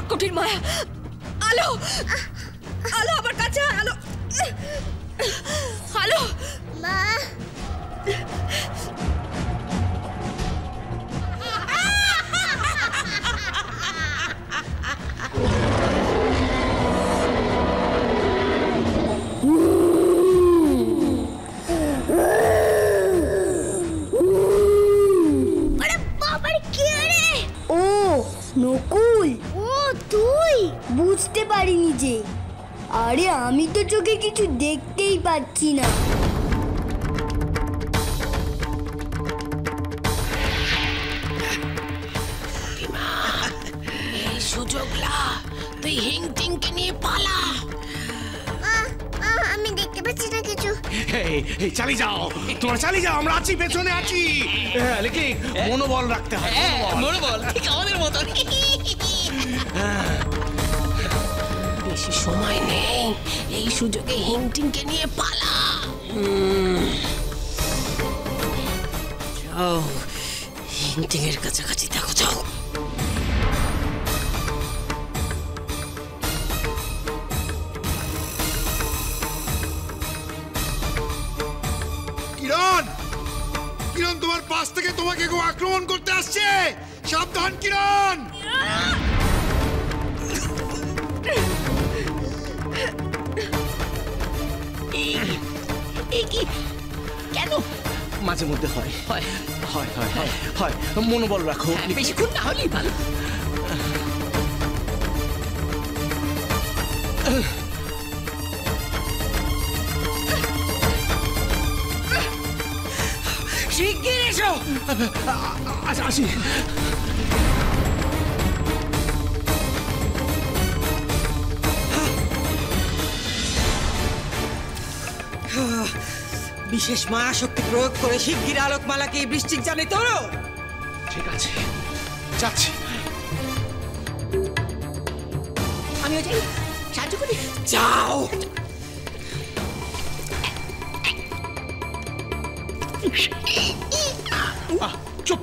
কটকটির মায়া। আলো, আলো আমার কাছে আলো, আলো মা। নকুল, ও তুই? বুঝতে পারিনি যে। আরে আমি তো চোখে কিছু দেখতেই পাচ্ছি না। এই সুযোগলা তুই হিং টিংকে নিয়ে পালা। আমি দেখতে পাচ্ছি না কিছু। এই চালিয়ে যাও, তোমরা চালিয়ে যাও, আমরা আছি, পেছনে আছি। লেকিন মনোবল রাখতে হবে। মনোবল ঠিক আমাদের মতো। বেশি সময় নেই, এই সুযোগে হিং টিংকে নিয়ে পালা। যাও, হিং টিংয়ের কাছাকাছি দেখো, যাও। কিরণ, কিরণ তোমার পাশ থেকে তোমাকে কেউ আক্রমণ করতে আসছে, সাবধান কিরণ। কেন? মাঝে মধ্যে হয় হয় হয় হয় হয় হয়, মনোবল রাখো। বেশিক্ষণ না হলেই ভালো। শিগগির এসো। আসি। বিশেষ মায়া শক্তি প্রয়োগ করে শিগগির আলোকমালাকে এই বৃষ্টির জানে তোলো। ঠিক আছে, যাচ্ছি। আমিও যাই, সাহায্য করি। যাও। চুপ।